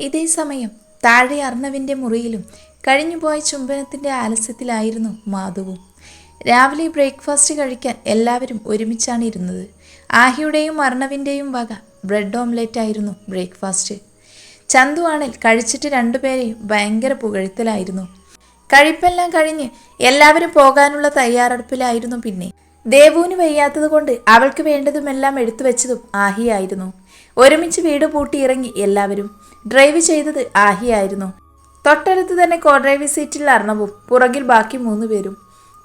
ഇതേ സമയം താഴെ അർണവിൻ്റെ മുറിയിലും കഴിഞ്ഞുപോയ ചുംബനത്തിൻ്റെ ആലസ്യത്തിലായിരുന്നു മാധവും. രാവിലെ ബ്രേക്ക്ഫാസ്റ്റ് കഴിക്കാൻ എല്ലാവരും ഒരുമിച്ചാണ് ഇരുന്നത്. ആഹിയുടെയും അർണവിൻ്റെയും വക ബ്രെഡ് ഓംലെറ്റ് ആയിരുന്നു ബ്രേക്ക്ഫാസ്റ്റ്. ചന്തു ആണിൽ കഴിച്ചിട്ട് രണ്ടുപേരെയും ഭയങ്കര പുകഴ്ത്തലായിരുന്നു. കഴിപ്പെല്ലാം കഴിഞ്ഞ് എല്ലാവരും പോകാനുള്ള തയ്യാറെടുപ്പിലായിരുന്നു. പിന്നെ ദേവുവിന് വയ്യാത്തത് കൊണ്ട് അവൾക്ക് വേണ്ടതുമെല്ലാം എടുത്തു വെച്ചതും ആഹിയായിരുന്നു. ഒരുമിച്ച് വീട് പൂട്ടി ഇറങ്ങി എല്ലാവരും. ഡ്രൈവ് ചെയ്തത് ആഹിയായിരുന്നു. തൊട്ടടുത്ത് തന്നെ കോ ഡ്രൈവ് സീറ്റിൽ അർണവും, പുറകിൽ ബാക്കി 3 പേരും.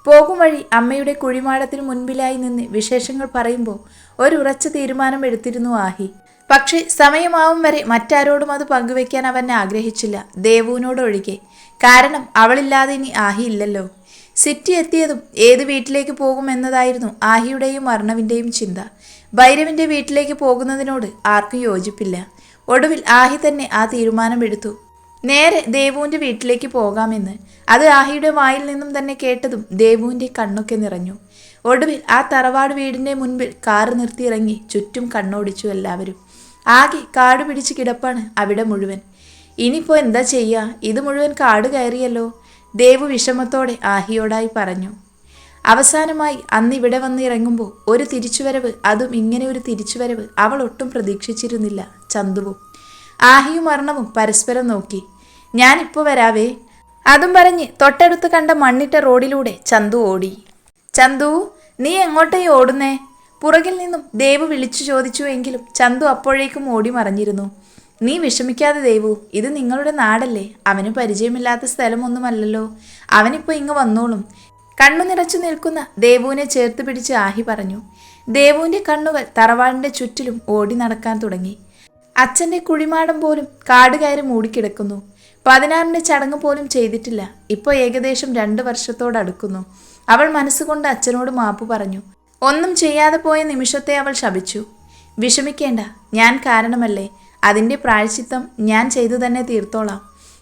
പോകും വഴി അമ്മയുടെ കുഴിമാടത്തിന് മുൻപിലായി നിന്ന് വിശേഷങ്ങൾ പറയുമ്പോൾ ഒരു ഉറച്ച തീരുമാനം എടുത്തിരുന്നു ആഹി. പക്ഷേ സമയമാവും വരെ മറ്റാരോടും അത് പങ്കുവെക്കാൻ അവൻ ആഗ്രഹിച്ചില്ല, ദേവുവിനോടൊഴികെ. കാരണം അവളില്ലാതെ ഇനി ആഹി ഇല്ലല്ലോ. സിറ്റി എത്തിയതും ഏത് വീട്ടിലേക്ക് പോകുമെന്നതായിരുന്നു ആഹിയുടെയും അർണവിൻ്റെയും ചിന്ത. ഭൈരവിൻ്റെ വീട്ടിലേക്ക് പോകുന്നതിനോട് ആർക്കും യോജിപ്പില്ല. ഒടുവിൽ ആഹി തന്നെ ആ തീരുമാനമെടുത്തു. നേരെ ദേവുവിൻ്റെ വീട്ടിലേക്ക് പോകാമെന്ന്. അത് ആഹിയുടെ വായിൽ നിന്നും തന്നെ കേട്ടതും ദേവുവിൻ്റെ കണ്ണൊക്കെ നിറഞ്ഞു. ഒടുവിൽ ആ തറവാട് വീടിൻ്റെ മുൻപിൽ കാറ് നിർത്തിയിറങ്ങി ചുറ്റും കണ്ണോടിച്ചു എല്ലാവരും. ആകെ കാട് പിടിച്ച് കിടപ്പാണ് അവിടെ മുഴുവൻ. ഇനിയിപ്പോൾ എന്താ ചെയ്യുക? ഇത് മുഴുവൻ കാട് കയറിയല്ലോ, ദേവു വിഷമത്തോടെ ആഹിയോടായി പറഞ്ഞു. അവസാനമായി അന്ന് ഇവിടെ വന്ന് ഇറങ്ങുമ്പോൾ ഒരു തിരിച്ചുവരവ്, അതും ഇങ്ങനെ ഒരു തിരിച്ചുവരവ് അവൾ ഒട്ടും പ്രതീക്ഷിച്ചിരുന്നില്ല. ചന്തുവും ആഹിയും അർണവും പരസ്പരം നോക്കി. ഞാനിപ്പോൾ വരാവേ, അതും പറഞ്ഞ് തൊട്ടടുത്ത് കണ്ട മണ്ണിട്ട റോഡിലൂടെ ചന്തു ഓടി. ചന്തു, നീ എങ്ങോട്ടേ ഓടുന്നേ? പുറകിൽ നിന്നും ദേവു വിളിച്ചു ചോദിച്ചു. എങ്കിലും ചന്തു അപ്പോഴേക്കും ഓടി മറഞ്ഞിരുന്നു. നീ വിഷമിക്കാതെ ദേവു, ഇത് നിങ്ങളുടെ നാടല്ലേ, അവന് പരിചയമില്ലാത്ത സ്ഥലമൊന്നുമല്ലല്ലോ, അവനിപ്പോൾ ഇങ്ങ് വന്നോളും. കണ്ണു നിറച്ചു നിൽക്കുന്ന ദേവുവിനെ ചേർത്ത് പിടിച്ച് ആഹി പറഞ്ഞു. ദേവുവിൻ്റെ കണ്ണുകൾ തറവാടിൻ്റെ ചുറ്റിലും ഓടി നടക്കാൻ തുടങ്ങി. അച്ഛൻ്റെ കുഴിമാടം പോലും കാട് കയറി മൂടിക്കിടക്കുന്നു. 16-ന്റെ ചടങ്ങ് പോലും ചെയ്തിട്ടില്ല. ഇപ്പോൾ ഏകദേശം 2 വർഷത്തോടടുക്കുന്നു. അവൾ മനസ്സുകൊണ്ട് അച്ഛനോട് മാപ്പ് പറഞ്ഞു. ഒന്നും ചെയ്യാതെ പോയ നിമിഷത്തെ അവൾ ശപിച്ചു. വിഷമിക്കേണ്ട, ഞാൻ കാരണമല്ലേ, അതിൻ്റെ പ്രായശ്ചിത്തം ഞാൻ ചെയ്തു തന്നെ തീർത്തോളാം.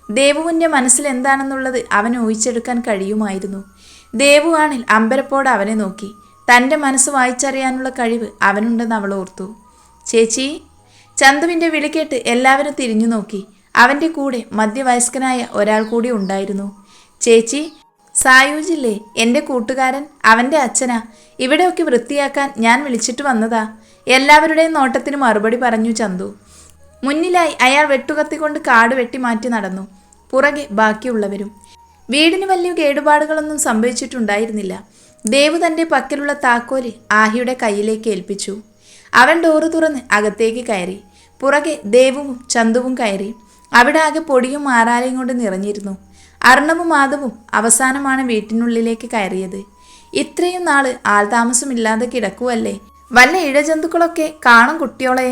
ദേവുവിൻ്റെ മനസ്സിൽ എന്താണെന്നുള്ളത് അവന് ഊഹിച്ചെടുക്കാൻ കഴിയുമായിരുന്നു. ദേവു ആണിൽ അമ്പരപ്പോടെ അവനെ നോക്കി. തൻ്റെ മനസ്സ് വായിച്ചറിയാനുള്ള കഴിവ് അവനുണ്ടെന്ന് അവൾ ഓർത്തു. ചേച്ചി! ചന്തുവിൻ്റെ വിളി കേട്ട് എല്ലാവരും തിരിഞ്ഞു നോക്കി. അവൻ്റെ കൂടെ മധ്യവയസ്കനായ ഒരാൾ കൂടി ഉണ്ടായിരുന്നു. ചേച്ചി, സായൂജില്ലേ, എൻ്റെ കൂട്ടുകാരൻ, അവൻ്റെ അച്ഛനാ. ഇവിടെയൊക്കെ വൃത്തിയാക്കാൻ ഞാൻ വിളിച്ചിട്ട് വന്നതാ. എല്ലാവരുടെയും നോട്ടത്തിന് മറുപടി പറഞ്ഞു ചന്തു. മുന്നിലായി അയാൾ വെട്ടുകത്തിക്കൊണ്ട് കാട് വെട്ടിമാറ്റി നടന്നു. പുറകെ ബാക്കിയുള്ളവരും. വീടിന് വലിയ കേടുപാടുകളൊന്നും സംഭവിച്ചിട്ടുണ്ടായിരുന്നില്ല. ദേവു തൻ്റെ പക്കലുള്ള താക്കോല് ആഹിയുടെ കയ്യിലേക്ക് ഏൽപ്പിച്ചു. അവൻ ഡോറ് തുറന്ന് അകത്തേക്ക് കയറി. പുറകെ ദേവുവും ചന്തുവും കയറി. അവിടെ ആകെ പൊടിയും മാറാലയും കൊണ്ട് നിറഞ്ഞിരുന്നു. അർണവും മാധവും അവസാനമാണ് വീട്ടിനുള്ളിലേക്ക് കയറിയത്. ഇത്രയും നാള് ആൾതാമസമില്ലാതെ കിടക്കുവല്ലേ, വല്ല ഇഴജന്തുക്കളൊക്കെ കാണും കുട്ടിയോളെ.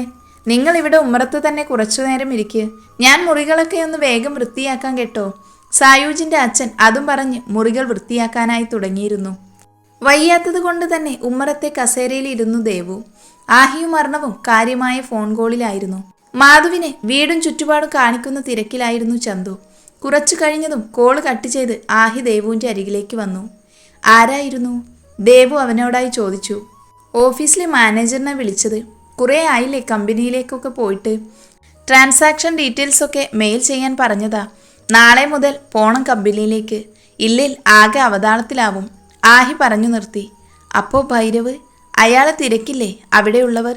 നിങ്ങൾ ഇവിടെ ഉമ്മറത്ത് തന്നെ കുറച്ചു നേരം ഇരിക്കുക, ഞാൻ മുറികളൊക്കെ ഒന്ന് വേഗം വൃത്തിയാക്കാൻ കേട്ടോ. സായൂജിൻ്റെ അച്ഛൻ അതും പറഞ്ഞ് മുറികൾ വൃത്തിയാക്കാനായി തുടങ്ങിയിരുന്നു. വയ്യാത്തത് കൊണ്ട് തന്നെ ഉമ്മറത്തെ കസേരയിൽ ഇരുന്നു ദേവു. ആഹിയും അർണവും കാര്യമായ ഫോൺ കോളിലായിരുന്നു. മാധുവിനെ വീടും ചുറ്റുപാടും കാണിക്കുന്ന തിരക്കിലായിരുന്നു ചന്തു. കുറച്ചു കഴിഞ്ഞതും കോള് കട്ട് ചെയ്ത് ആഹി ദേവുവിൻ്റെ അരികിലേക്ക് വന്നു. ആരായിരുന്നു? ദേവു അവനോടായി ചോദിച്ചു. ഓഫീസിലെ മാനേജറിനെ വിളിച്ചത്. കുറേ ആയില്ലേ കമ്പനിയിലേക്കൊക്കെ പോയിട്ട്. ട്രാൻസാക്ഷൻ ഡീറ്റെയിൽസൊക്കെ മെയിൽ ചെയ്യാൻ പറഞ്ഞതാ. നാളെ മുതൽ പോണം കമ്പനിയിലേക്ക്. ഇല്ലേൽ ആകെ അവതാളത്തിലാവും, ആഹി പറഞ്ഞു നിർത്തി. അപ്പോൾ ഭൈരവ്, അയാളെ തിരക്കില്ലേ അവിടെയുള്ളവർ?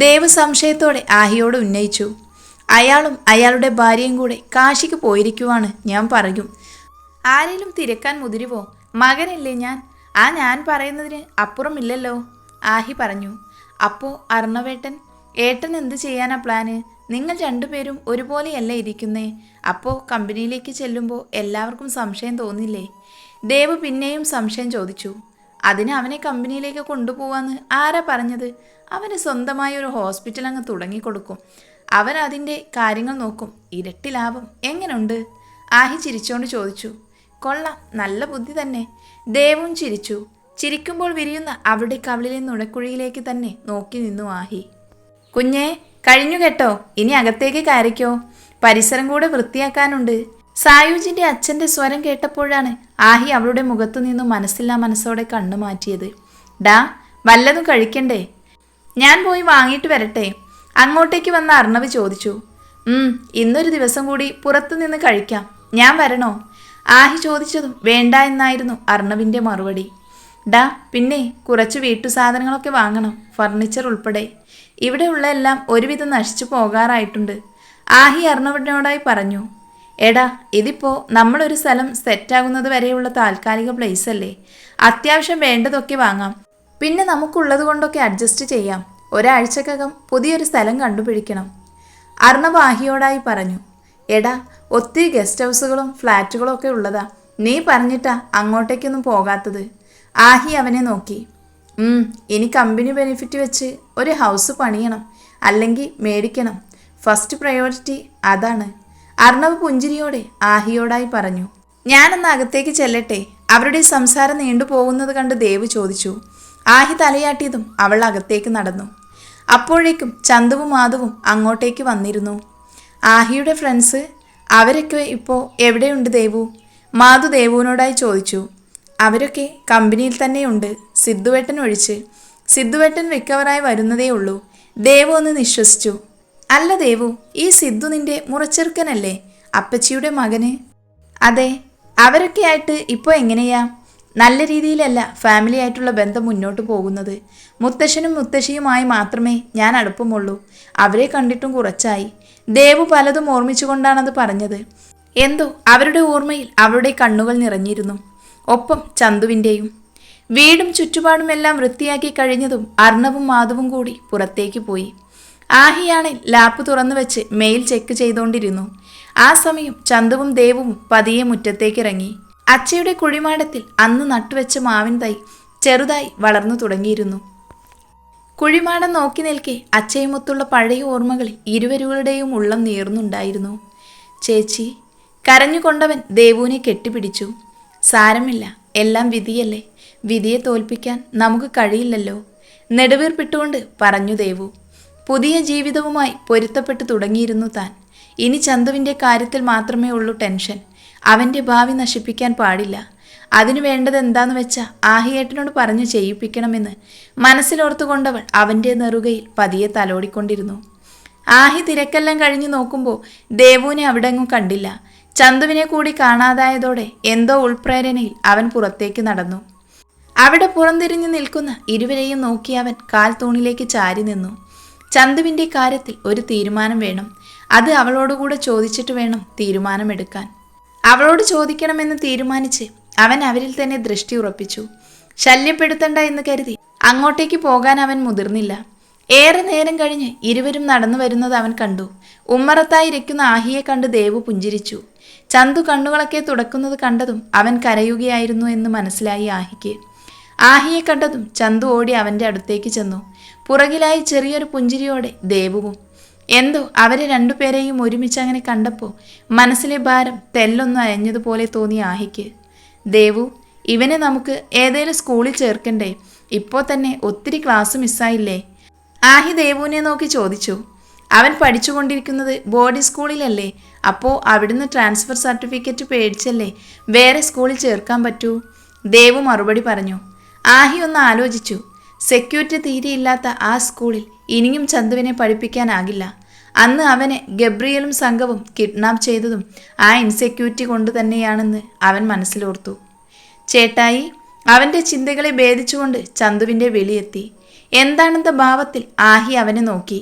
ദേവ് സംശയത്തോടെ ആഹിയോട് ഉന്നയിച്ചു. അയാളും അയാളുടെ ഭാര്യയും കൂടെ കാശിക്ക് പോയിരിക്കുവാണ് ഞാൻ പറയും. ആരെങ്കിലും തിരക്കാൻ മുതിരുവോ? മകനല്ലേ ഞാൻ, ഞാൻ പറയുന്നതിന് അപ്പുറമില്ലല്ലോ, ആഹി പറഞ്ഞു. അപ്പോൾ അർണവേട്ടൻ, ഏട്ടൻ എന്ത് ചെയ്യാനാ പ്ലാന്? നിങ്ങൾ രണ്ടുപേരും ഒരുപോലെയല്ലേ ഇരിക്കുന്നേ? അപ്പോൾ കമ്പനിയിലേക്ക് ചെല്ലുമ്പോൾ എല്ലാവർക്കും സംശയം തോന്നില്ലേ? ദേവ് പിന്നെയും സംശയം ചോദിച്ചു. അതിന് അവനെ കമ്പനിയിലേക്ക് കൊണ്ടുപോവാന്ന് ആരാ പറഞ്ഞത്? അവന് സ്വന്തമായ ഒരു ഹോസ്പിറ്റൽ അങ്ങ് തുടങ്ങിക്കൊടുക്കും. അവൻ അതിൻ്റെ കാര്യങ്ങൾ നോക്കും. ഇരട്ടി ലാഭം. എങ്ങനുണ്ട്? ആഹി ചിരിച്ചോണ്ട് ചോദിച്ചു. കൊള്ളാം, നല്ല ബുദ്ധി തന്നെ. ദേവും ചിരിച്ചു. ചിരിക്കുമ്പോൾ വിരിയുന്ന അവളുടെ കവിളിലെ നുണക്കുഴിയിലേക്ക് തന്നെ നോക്കി നിന്നു ആഹി. കുഞ്ഞേ, കഴിഞ്ഞു കേട്ടോ, ഇനി അകത്തേക്ക് കയറിക്കോ, പരിസരം കൂടെ വൃത്തിയാക്കാനുണ്ട്. സായൂജിൻ്റെ അച്ഛൻ്റെ സ്വരം കേട്ടപ്പോഴാണ് ആഹി അവളുടെ മുഖത്തു നിന്നും മനസ്സില്ലാ മനസ്സോടെ കണ്ണു മാറ്റിയത്. ഡാ, വല്ലതും കഴിക്കണ്ടേ? ഞാൻ പോയി വാങ്ങിയിട്ട് വരട്ടെ? അങ്ങോട്ടേക്ക് വന്ന അർണവ് ചോദിച്ചു. ഇന്നൊരു ദിവസം കൂടി പുറത്തു നിന്ന് കഴിക്കാം. ഞാൻ വരണോ? ആഹി ചോദിച്ചതും വേണ്ട എന്നായിരുന്നു അർണവിൻ്റെ മറുപടി. ഡാ, പിന്നെ കുറച്ച് വീട്ടുസാധനങ്ങളൊക്കെ വാങ്ങണം, ഫർണിച്ചർ ഉൾപ്പെടെ. ഇവിടെയുള്ള എല്ലാം ഒരുവിധം നശിച്ചു പോകാറായിട്ടുണ്ട്, ആഹി അർണവിനോടായി പറഞ്ഞു. എടാ, ഇതിപ്പോൾ നമ്മളൊരു സ്ഥലം സെറ്റാകുന്നത് വരെയുള്ള താൽക്കാലിക പ്ലേസ് അല്ലേ. അത്യാവശ്യം വേണ്ടതൊക്കെ വാങ്ങാം, പിന്നെ നമുക്കുള്ളത് കൊണ്ടൊക്കെ അഡ്ജസ്റ്റ് ചെയ്യാം. ഒരാഴ്ചക്കകം പുതിയൊരു സ്ഥലം കണ്ടുപിടിക്കണം, അർണവ് ആഹിയോടായി പറഞ്ഞു. എടാ, ഒത്തിരി ഗസ്റ്റ് ഹൗസുകളും ഫ്ലാറ്റുകളും ഒക്കെ ഉള്ളതാ. നീ പറഞ്ഞിട്ടാ അങ്ങോട്ടേക്കൊന്നും പോകാത്തത്. ആഹി അവനെ നോക്കി. ഇനി കമ്പനി ബെനിഫിറ്റ് വെച്ച് ഒരു ഹൗസ് പണിയണം, അല്ലെങ്കിൽ മേടിക്കണം. ഫസ്റ്റ് പ്രയോറിറ്റി അതാണ്, അർണവ് പുഞ്ചിരിയോടെ ആഹിയോടായി പറഞ്ഞു. ഞാനൊന്ന് അകത്തേക്ക് ചെല്ലട്ടെ? അവരുടെ സംസാരം നീണ്ടുപോകുന്നത് കണ്ട് ദേവ് ചോദിച്ചു. ആഹി തലയാട്ടിയതും അവൾ അകത്തേക്ക് നടന്നു. അപ്പോഴേക്കും ചന്തുവും മാധവും അങ്ങോട്ടേക്ക് വന്നിരുന്നു. ആഹിയുടെ ഫ്രണ്ട്സ്, അവരൊക്കെ ഇപ്പോൾ എവിടെയുണ്ട് ദേവു? മാധു ദേവുവിനോടായി ചോദിച്ചു. അവരൊക്കെ കമ്പനിയിൽ തന്നെയുണ്ട്, സിദ്ധുവേട്ടൻ ഒഴിച്ച്. സിദ്ധുവേട്ടൻ റിക്കവറായി വരുന്നതേ ഉള്ളൂ, ദേവു ഒന്ന് നിശ്വസിച്ചു. അല്ല ദേവു, ഈ സിദ്ധു നിന്റെ മുറച്ചെറുക്കനല്ലേ, അപ്പച്ചിയുടെ മകന്? അതെ. അവരൊക്കെ ആയിട്ട് ഇപ്പോൾ എങ്ങനെയാ? നല്ല രീതിയിലല്ല ഫാമിലി ആയിട്ടുള്ള ബന്ധം മുന്നോട്ട് പോകുന്നത്. മുത്തശ്ശനും മുത്തശ്ശിയുമായി മാത്രമേ ഞാൻ അടുപ്പമുള്ളൂ. അവരെ കണ്ടിട്ടും കുറച്ചായി. ദേവു പലതും ഓർമ്മിച്ചുകൊണ്ടാണത് പറഞ്ഞത്. എന്തോ അവരുടെ ഓർമ്മയിൽ അവരുടെ കണ്ണുകൾ നിറഞ്ഞിരുന്നു, ഒപ്പം ചന്തുവിൻ്റെയും. വീടും ചുറ്റുപാടുമെല്ലാം വൃത്തിയാക്കി കഴിഞ്ഞതും അർണവും മാധവും കൂടി പുറത്തേക്ക് പോയി. ആഹിയാണെ ലാപ്പ് തുറന്നു വെച്ച് മെയിൽ ചെക്ക് ചെയ്തുകൊണ്ടിരുന്നു. ആ സമയം ചന്തുവും ദേവും പതിയെ മുറ്റത്തേക്കിറങ്ങി. അച്ചയുടെ കുഴിമാടത്തിൽ അന്ന് നട്ടുവെച്ച മാവിൻ തൈ ചെറുതായി വളർന്നു തുടങ്ങിയിരുന്നു. കുഴിമാടം നോക്കി നിൽക്കെ അച്ചയുമൊത്തുള്ള പഴയ ഓർമ്മകളിൽ ഇരുവരുകളുടെയും ഉള്ളം നീർന്നുണ്ടായിരുന്നു. ചേച്ചി, കരഞ്ഞുകൊണ്ടവൻ ദേവുവിനെ കെട്ടിപ്പിടിച്ചു. സാരമില്ല, എല്ലാം വിധിയല്ലേ, വിധിയെ തോൽപ്പിക്കാൻ നമുക്ക് കഴിയില്ലല്ലോ, നെടുവീർപ്പിട്ടുകൊണ്ട് പറഞ്ഞു ദേവു. പുതിയ ജീവിതവുമായി പൊരുത്തപ്പെട്ടു തുടങ്ങിയിരുന്നു താൻ. ഇനി ചന്തുവിൻ്റെ കാര്യത്തിൽ മാത്രമേ ഉള്ളൂ ടെൻഷൻ. അവൻ്റെ ഭാവി നശിപ്പിക്കാൻ പാടില്ല. അതിനു വേണ്ടത് എന്താന്ന് വെച്ചാൽ ആഹിയേട്ടനോട് പറഞ്ഞു ചെയ്യിപ്പിക്കണമെന്ന് മനസ്സിലോർത്തുകൊണ്ടവൾ അവൻ്റെ നെറുകയിൽ പതിയെ തലോടിക്കൊണ്ടിരുന്നു. ആഹി തിരക്കെല്ലാം കഴിഞ്ഞു നോക്കുമ്പോൾ ദേവുവിനെ അവിടെങ്ങും കണ്ടില്ല. ചന്തുവിനെ കൂടി കാണാതായതോടെ എന്തോ ഉൾപ്രേരണയിൽ അവൻ പുറത്തേക്ക് നടന്നു. അവിടെ പുറംതിരിഞ്ഞു നിൽക്കുന്ന ഇരുവരെയും നോക്കി അവൻ കാൽ തൂണിലേക്ക് ചാരി നിന്നു. ചന്തുവിൻ്റെ കാര്യത്തിൽ ഒരു തീരുമാനം വേണം. അത് അവളോടുകൂടെ ചോദിച്ചിട്ട് വേണം തീരുമാനമെടുക്കാൻ. അവളോട് ചോദിക്കണമെന്ന് തീരുമാനിച്ച് അവൻ അവരിൽ തന്നെ ദൃഷ്ടി ഉറപ്പിച്ചു. ശല്യപ്പെടുത്തണ്ട എന്ന് കരുതി അങ്ങോട്ടേക്ക് പോകാൻ അവൻ മുതിർന്നില്ല. ഏറെ നേരം കഴിഞ്ഞ് ഇരുവരും നടന്നു വരുന്നത് അവൻ കണ്ടു. ഉമ്മറത്തായിരിക്കുന്ന ആഹിയെ കണ്ട് ദേവു പുഞ്ചിരിച്ചു. ചന്തു കണ്ണുകളൊക്കെ തുടക്കുന്നത് കണ്ടതും അവൻ കരയുകയായിരുന്നു എന്ന് മനസ്സിലായി ആഹിക്ക്. ആഹിയെ കണ്ടതും ചന്തു ഓടി അവൻ്റെ അടുത്തേക്ക് ചെന്നു. പുറകിലായി ചെറിയൊരു പുഞ്ചിരിയോടെ ദേവുവും. എന്തോ അവരെ രണ്ടുപേരെയും ഒരുമിച്ച് അങ്ങനെ കണ്ടപ്പോൾ മനസ്സിലെ ഭാരം തെല്ലൊന്ന് അയഞ്ഞതുപോലെ തോന്നി ആഹിക്ക്. ദേവു, ഇവനെ നമുക്ക് ഏതേലും സ്കൂളിൽ ചേർക്കണ്ടേ? ഇപ്പോൾ തന്നെ ഒത്തിരി ക്ലാസ് മിസ്സായില്ലേ? ആഹി ദേവുവിനെ നോക്കി ചോദിച്ചു. അവൻ പഠിച്ചുകൊണ്ടിരിക്കുന്നത് ബോർഡിംഗ് സ്കൂളിലല്ലേ, അപ്പോൾ അവിടുന്ന് ട്രാൻസ്ഫർ സർട്ടിഫിക്കറ്റ് പേടിച്ചല്ലേ വേറെ സ്കൂളിൽ ചേർക്കാൻ പറ്റൂ? ദേവു മറുപടി പറഞ്ഞു. ആഹി ഒന്ന് ആലോചിച്ചു. സെക്യൂരിറ്റി തീരെയില്ലാത്ത ആ സ്കൂളിൽ ഇനിയും ചന്തുവിനെ പഠിപ്പിക്കാനാകില്ല. അന്ന് അവനെ ഗബ്രിയലും സംഘവും കിഡ്നാപ്പ് ചെയ്തതും ആ ഇൻസെക്യൂരിറ്റി കൊണ്ട് തന്നെയാണെന്ന് അവൻ മനസ്സിലോർത്തു. ചേട്ടായി, അവൻ്റെ ചിന്തകളെ ഭേദിച്ചുകൊണ്ട് ചന്തുവിൻ്റെ വിളിയെത്തി. എന്താണെന്ന ഭാവത്തിൽ ആഹി അവനെ നോക്കി.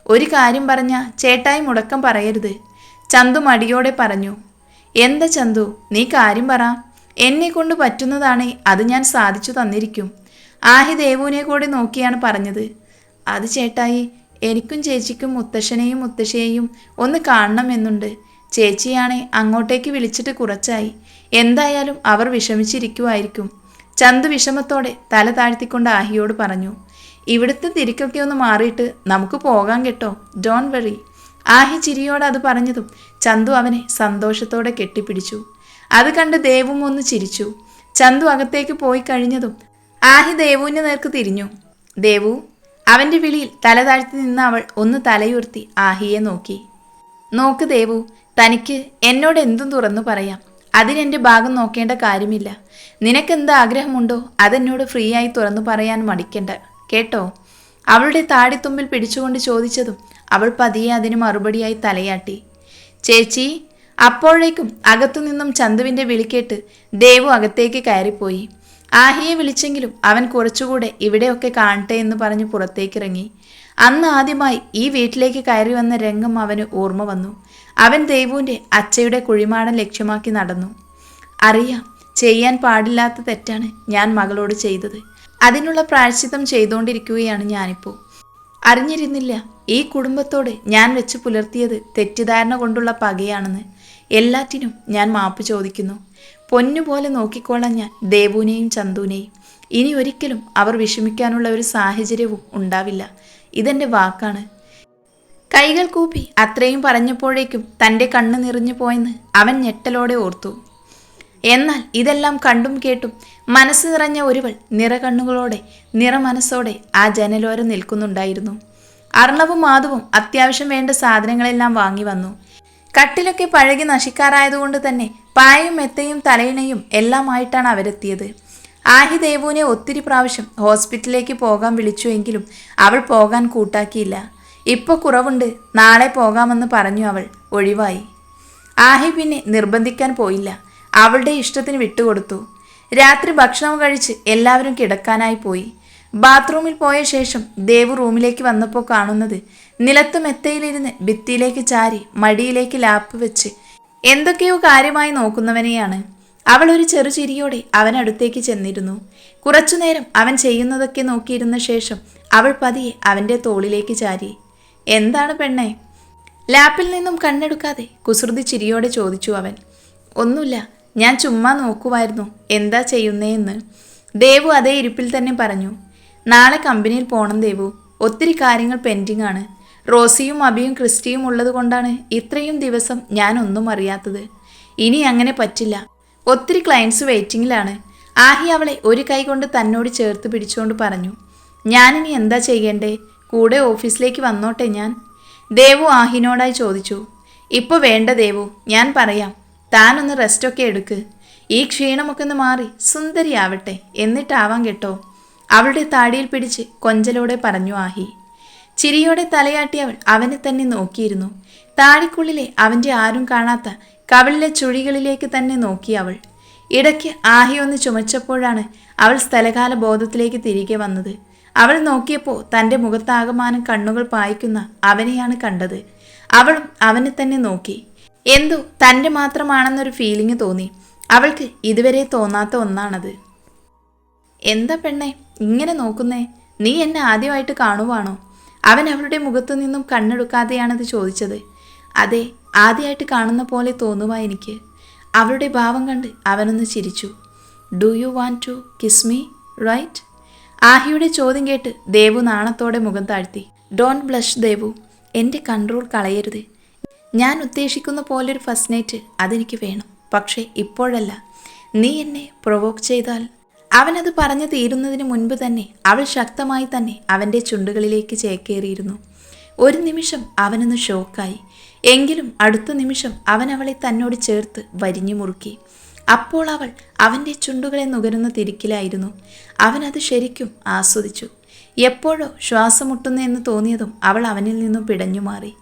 ഒരു കാര്യം പറഞ്ഞ ചേട്ടായി മുടക്കം പറയരുത്, ചന്തു മടിയോടെ പറഞ്ഞു. എന്താ ചന്തു, നീ കാര്യം പറ. എന്നെ കൊണ്ട് പറ്റുന്നതാണേ അത് ഞാൻ സാധിച്ചു തന്നിരിക്കും. ആഹി ദേവുവിനെ കൂടി നോക്കിയാണ് പറഞ്ഞത്. അത് ചേട്ടായി, എനിക്കും ചേച്ചിക്കും മുത്തശ്ശനെയും മുത്തശ്ശിയെയും ഒന്ന് കാണണമെന്നുണ്ട്. ചേച്ചിയാണെ അങ്ങോട്ടേക്ക് വിളിച്ചിട്ട് കുറച്ചായി. എന്തായാലും അവർ വിഷമിച്ചിരിക്കുമായിരിക്കും. ചന്തു വിഷമത്തോടെ തല താഴ്ത്തിക്കൊണ്ട് ആഹിയോട് പറഞ്ഞു. ഇവിടുത്തെ തിരിക്കൊക്കെ ഒന്ന് മാറിയിട്ട് നമുക്ക് പോകാൻ കേട്ടോ, ഡോണ്ട് വെറി. ആഹി ചിരിയോടെ അത് പറഞ്ഞതും ചന്തു അവനെ സന്തോഷത്തോടെ കെട്ടിപ്പിടിച്ചു. അത് കണ്ട് ദേവും ഒന്ന് ചിരിച്ചു. ചന്തു അകത്തേക്ക് പോയി കഴിഞ്ഞതും ആഹി ദേവുവിൻ്റെ നേർക്ക് തിരിഞ്ഞു. ദേവു, അവൻ്റെ വിളിയിൽ തല താഴ്ത്തി നിന്ന അവൾ ഒന്ന് തലയുയർത്തി ആഹിയെ നോക്കി. നോക്ക് ദേവു, തനിക്ക് എന്നോട് എന്തും തുറന്നു പറയാം. അതിനെൻ്റെ ഭാഗം നോക്കേണ്ട കാര്യമില്ല. നിനക്കെന്ത് ആഗ്രഹമുണ്ടോ അതെന്നോട് ഫ്രീ ആയി തുറന്നു പറയാൻ മടിക്കണ്ട കേട്ടോ. അവളുടെ താടിത്തുമ്പിൽ പിടിച്ചുകൊണ്ട് ചോദിച്ചതും അവൾ പതിയെ അതിന് മറുപടിയായി തലയാട്ടി. ചേച്ചി. അപ്പോഴേക്കും അകത്തുനിന്നും ചന്തുവിൻ്റെ വിളിക്കേട്ട് ദേവു അകത്തേക്ക് കയറിപ്പോയി. ആഹിയെ വിളിച്ചെങ്കിലും അവൻ കുറച്ചുകൂടെ ഇവിടെയൊക്കെ കാണട്ടെ എന്ന് പറഞ്ഞ് പുറത്തേക്കിറങ്ങി. അന്ന് ആദ്യമായി ഈ വീട്ടിലേക്ക് കയറി വന്ന രംഗം അവന് ഓർമ്മ വന്നു. അവൻ ദേവുവിൻ്റെ അച്ചയുടെ കുഴിമാടം ലക്ഷ്യമാക്കി നടന്നു. അറിയാം, ചെയ്യാൻ പാടില്ലാത്ത തെറ്റാണ് ഞാൻ മകളോട് ചെയ്തത്. അതിനുള്ള പ്രായശ്ചിത്തം ചെയ്തുകൊണ്ടിരിക്കുകയാണ് ഞാനിപ്പോൾ. അറിഞ്ഞിരുന്നില്ല ഈ കുടുംബത്തോട് ഞാൻ വെച്ച് പുലർത്തിയത് തെറ്റിദ്ധാരണ കൊണ്ടുള്ള പകയാണെന്ന്. എല്ലാറ്റിനും ഞാൻ മാപ്പ് ചോദിക്കുന്നു. പൊന്നുപോലെ നോക്കിക്കോളാം ഞാൻ ദേവുവിനെയും ചന്തുവിനെയും. ഇനി ഒരിക്കലും അവർ വിഷമിക്കാനുള്ള ഒരു സാഹചര്യവും ഉണ്ടാവില്ല. ഇതെൻ്റെ വാക്കാണ്. കൈകൾ കൂപ്പി അത്രയും പറഞ്ഞപ്പോഴേക്കും തൻ്റെ കണ്ണ് നിറഞ്ഞു പോയെന്ന് അവൻ ഞെട്ടലോടെ ഓർത്തു. എന്നാൽ ഇതെല്ലാം കണ്ടും കേട്ടും മനസ്സ് നിറഞ്ഞ ഒരുവൾ നിറകണ്ണുകളോടെ നിറമനസ്സോടെ ആ ജനലോരം നിൽക്കുന്നുണ്ടായിരുന്നു. അർണവും മാധവും അത്യാവശ്യം വേണ്ട സാധനങ്ങളെല്ലാം വാങ്ങി വന്നു. കട്ടിലൊക്കെ പഴകി നശിക്കാറായതുകൊണ്ട് തന്നെ പായയും മെത്തയും തലയിണയും എല്ലാമായിട്ടാണ് അവരെത്തിയത്. ആഹി ദേവുവിനെ ഒത്തിരി പ്രാവശ്യം ഹോസ്പിറ്റലിലേക്ക് പോകാൻ വിളിച്ചുവെങ്കിലും അവൾ പോകാൻ കൂട്ടാക്കിയില്ല. ഇപ്പോൾ കുറവുണ്ട്, നാളെ പോകാമെന്ന് പറഞ്ഞു അവൾ ഒഴിവായി. ആഹി പിന്നെ നിർബന്ധിക്കാൻ പോയില്ല. അവളുടെ ഇഷ്ടത്തിന് വിട്ടുകൊടുത്തു. രാത്രി ഭക്ഷണം കഴിച്ച് എല്ലാവരും കിടക്കാനായി പോയി. ബാത്റൂമിൽ പോയ ശേഷം ദേവു റൂമിലേക്ക് വന്നപ്പോൾ കാണുന്നത് നിലത്ത് മെത്തയിലിരുന്ന് ഭിത്തിയിലേക്ക് ചാരി മടിയിലേക്ക് ലാപ്പ് വെച്ച് എന്തൊക്കെയോ കാര്യമായി നോക്കുന്നവനെയാണ്. അവൾ ഒരു ചെറുചിരിയോടെ അവനടുത്തേക്ക് ചെന്നിരുന്നു. കുറച്ചുനേരം അവൻ ചെയ്യുന്നതൊക്കെ നോക്കിയിരുന്ന ശേഷം അവൾ പതിയെ അവൻ്റെ തോളിലേക്ക് ചാരി. എന്താണ് പെണ്ണേ? ലാപ്പിൽ നിന്നും കണ്ണെടുക്കാതെ കുസൃതി ചിരിയോടെ ചോദിച്ചു അവൻ. ഒന്നുമില്ല, ഞാൻ ചുമ്മാ നോക്കുമായിരുന്നു എന്താ ചെയ്യുന്നേന്ന്. ദേവു അതേ ഇരിപ്പിൽ തന്നെ പറഞ്ഞു. നാളെ കമ്പനിയിൽ പോകണം ദേവു. ഒത്തിരി കാര്യങ്ങൾ പെൻഡിങ് ആണ്. റോസിയും അബിയും ക്രിസ്റ്റിയും ഉള്ളത് കൊണ്ടാണ് ഇത്രയും ദിവസം ഞാൻ ഒന്നും അറിയാത്തത്. ഇനി അങ്ങനെ പറ്റില്ല. ഒത്തിരി ക്ലയൻസ് വെയിറ്റിങ്ങിലാണ്. ആഹി അവളെ ഒരു കൈ കൊണ്ട് തന്നോട് ചേർത്ത് പിടിച്ചുകൊണ്ട് പറഞ്ഞു. ഞാനിനി എന്താ ചെയ്യേണ്ടേ? കൂടെ ഓഫീസിലേക്ക് വന്നോട്ടെ ഞാൻ? ദേവു ആഹിനോടായി ചോദിച്ചു. ഇപ്പോൾ വേണ്ട ദേവു, ഞാൻ പറയാം. താനൊന്ന് റെസ്റ്റൊക്കെ എടുക്ക്. ഈ ക്ഷീണമൊക്കെ ഒന്ന് മാറി സുന്ദരിയാവട്ടെ, എന്നിട്ടാവാം കേട്ടോ. അവളുടെ താടിയിൽ പിടിച്ച് കൊഞ്ചലോടെ പറഞ്ഞു ആഹി. ചിരിയോടെ തലയാട്ടി അവൾ അവനെ തന്നെ നോക്കിയിരുന്നു. താടിക്കുള്ളിലെ അവൻ്റെ ആരും കാണാത്ത കവിളിലെ ചുഴികളിലേക്ക് തന്നെ നോക്കി അവൾ. ഇടയ്ക്ക് ആഹി ഒന്ന് ചുമച്ചപ്പോഴാണ് അവൾ സ്ഥലകാല ബോധത്തിലേക്ക് തിരികെ വന്നത്. അവൾ നോക്കിയപ്പോൾ തൻ്റെ മുഖത്താകമാനം കണ്ണുകൾ പായിക്കുന്ന അവനെയാണ് കണ്ടത്. അവളും അവനെ തന്നെ നോക്കി. എന്തോ തൻ്റെ മാത്രമാണെന്നൊരു ഫീലിംഗ് തോന്നി. അവൾക്ക് ഇതുവരെ തോന്നാത്ത ഒന്നാണത്. എന്താ പെണ്ണെ ഇങ്ങനെ നോക്കുന്നേ? നീ എന്നെ ആദ്യമായിട്ട് കാണുവാണോ? അവൻ അവളുടെ മുഖത്തു നിന്നും കണ്ണെടുക്കാതെയാണത് ചോദിച്ചത്. അതെ, ആദ്യമായിട്ട് കാണുന്ന പോലെ തോന്നുവാ എനിക്ക്. അവളുടെ ഭാവം കണ്ട് അവനൊന്ന് ചിരിച്ചു. Do you want to kiss me right? ആഹിയുടെ ചോദ്യം കേട്ട് ദേവു നാണത്തോടെ മുഖം താഴ്ത്തി. ഡോണ്ട് ബ്ലഷ് ദേവു, എൻ്റെ കൺട്രോൾ കളയരുത്. ഞാൻ ഉദ്ദേശിക്കുന്ന പോലൊരു ഫസ്റ്റ് നൈറ്റ് അതെനിക്ക് വേണം. പക്ഷേ ഇപ്പോഴല്ല. നീ എന്നെ പ്രൊവോക്ക് ചെയ്താൽ. അവനത് പറഞ്ഞു തീരുന്നതിന് മുൻപ് തന്നെ അവൾ ശക്തമായി തന്നെ അവൻ്റെ ചുണ്ടുകളിലേക്ക് ചേക്കേറിയിരുന്നു. ഒരു നിമിഷം അവനൊന്ന് ഷോക്കായി. എങ്കിലും അടുത്ത നിമിഷം അവൻ അവളെ തന്നോട് ചേർത്ത് വരിഞ്ഞു മുറുക്കി. അപ്പോൾ അവൾ അവൻ്റെ ചുണ്ടുകളെ നുകരുന്ന തിരിക്കിലായിരുന്നു. അവനത് ശരിക്കും ആസ്വദിച്ചു. എപ്പോഴോ ശ്വാസം മുട്ടുന്നു എന്ന് തോന്നിയതും അവൾ അവനിൽ നിന്നും പിടഞ്ഞു മാറി.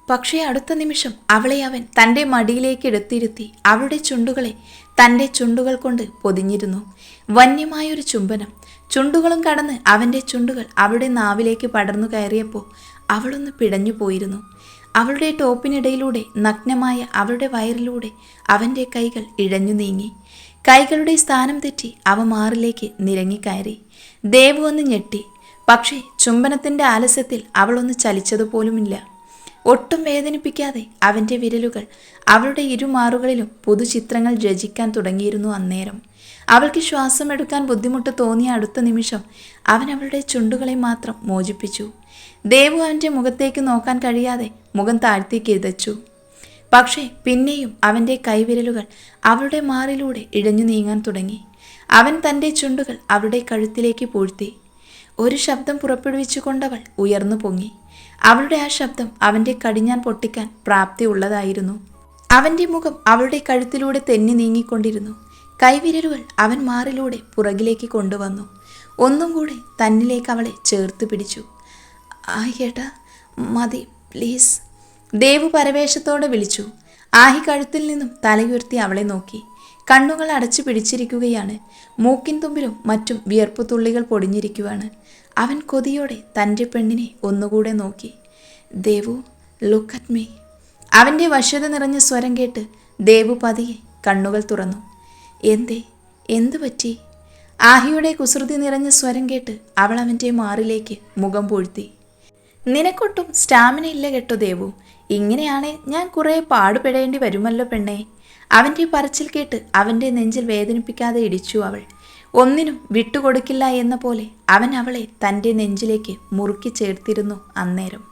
പക്ഷേ അടുത്ത നിമിഷം അവളെ അവൻ തൻ്റെ മടിയിലേക്ക് എടുത്തിരുത്തി അവളുടെ ചുണ്ടുകളെ തൻ്റെ ചുണ്ടുകൾ കൊണ്ട് പൊതിഞ്ഞിരുന്നു. വന്യമായൊരു ചുംബനം. ചുണ്ടുകളും കടന്ന് അവൻ്റെ ചുണ്ടുകൾ അവളുടെ നാവിലേക്ക് പടർന്നു കയറിയപ്പോൾ അവളൊന്ന് പിടഞ്ഞു പോയിരുന്നു. അവളുടെ ടോപ്പിനിടയിലൂടെ നഗ്നമായ അവളുടെ വയറിലൂടെ അവൻ്റെ കൈകൾ ഇഴഞ്ഞു നീങ്ങി. കൈകളുടെ സ്ഥാനം തെറ്റി അവ മാറിലേക്ക് നിരങ്ങിക്കയറി. ദേവു ഒന്ന് ഞെട്ടി. പക്ഷേ ചുംബനത്തിൻ്റെ ആലസ്യത്തിൽ അവളൊന്ന് ചലിച്ചതുപോലുമില്ല. ഒട്ടും വേദനിപ്പിക്കാതെ അവൻ്റെ വിരലുകൾ അവളുടെ ഇരുമാറുകളിലും പുതുചിത്രങ്ങൾ രചിക്കാൻ തുടങ്ങിയിരുന്നു. അന്നേരം അവൾക്ക് ശ്വാസം എടുക്കാൻ ബുദ്ധിമുട്ട് തോന്നിയ അടുത്ത നിമിഷം അവൻ അവളുടെ ചുണ്ടുകളെ മാത്രം മോചിപ്പിച്ചു. ദേവു അവൻ്റെ മുഖത്തേക്ക് നോക്കാൻ കഴിയാതെ മുഖം താഴ്ത്തി കിതച്ചു. പക്ഷേ പിന്നെയും അവൻ്റെ കൈവിരലുകൾ അവളുടെ മാറിലൂടെ ഇഴഞ്ഞു നീങ്ങാൻ തുടങ്ങി. അവൻ തൻ്റെ ചുണ്ടുകൾ അവളുടെ കഴുത്തിലേക്ക് പൂഴ്ത്തി. ഒരു ശബ്ദം പുറപ്പെടുവിച്ചുകൊണ്ടവൾ ഉയർന്നു പൊങ്ങി. അവളുടെ ആ ശബ്ദം അവൻ്റെ കടിഞ്ഞാൻ പൊട്ടിക്കാൻ പ്രാപ്തിയുള്ളതായിരുന്നു. അവൻ്റെ മുഖം അവളുടെ കഴുത്തിലൂടെ തെന്നി നീങ്ങിക്കൊണ്ടിരുന്നു. കൈവിരലുകൾ അവൻ മാറിലൂടെ പുറകിലേക്ക് കൊണ്ടുവന്നു. ഒന്നും കൂടെ തന്നിലേക്ക് അവളെ ചേർത്ത് പിടിച്ചു. ആ ഏട്ടാ മതി, പ്ലീസ്. ദേവു പരവേശത്തോടെ വിളിച്ചു. ആഹി കഴുത്തിൽ നിന്നും തലയുയർത്തി അവളെ നോക്കി. കണ്ണുകൾ അടച്ചു പിടിച്ചിരിക്കുകയാണ്. മൂക്കിൻ തുമ്പിലും മറ്റും വിയർപ്പു തുള്ളികൾ പൊടിഞ്ഞിരിക്കുവാണ്. അവൻ കൊതിയോടെ തൻ്റെ പെണ്ണിനെ ഒന്നുകൂടെ നോക്കി. Devu, look at me. അവൻ്റെ വശ്യത നിറഞ്ഞ സ്വരം കേട്ട് ദേവു പതിയെ കണ്ണുകൾ തുറന്നു. എന്തു പറ്റി? ആഹിയുടെ കുസൃതി നിറഞ്ഞ സ്വരം കേട്ട് അവൾ അവൻ്റെ മാറിലേക്ക് മുഖം പൂഴ്ത്തി. നിനക്കൊട്ടും സ്റ്റാമിന ഇല്ല കേട്ടോ ദേവു. ഇങ്ങനെയാണേ ഞാൻ കുറേ പാടുപെടേണ്ടി വരുമല്ലോ പെണ്ണേ. അവൻ്റെ പറച്ചിൽ കേട്ട് അവൻ്റെ നെഞ്ചിൽ വേദനിപ്പിക്കാതെ ഇടിച്ചു അവൾ. ഒന്നിനും വിട്ടുകൊടുക്കില്ല എന്ന പോലെ അവൻ അവളെ തൻ്റെ നെഞ്ചിലേക്ക് മുറുക്കി ചേർത്തിരുന്നു അന്നേരം.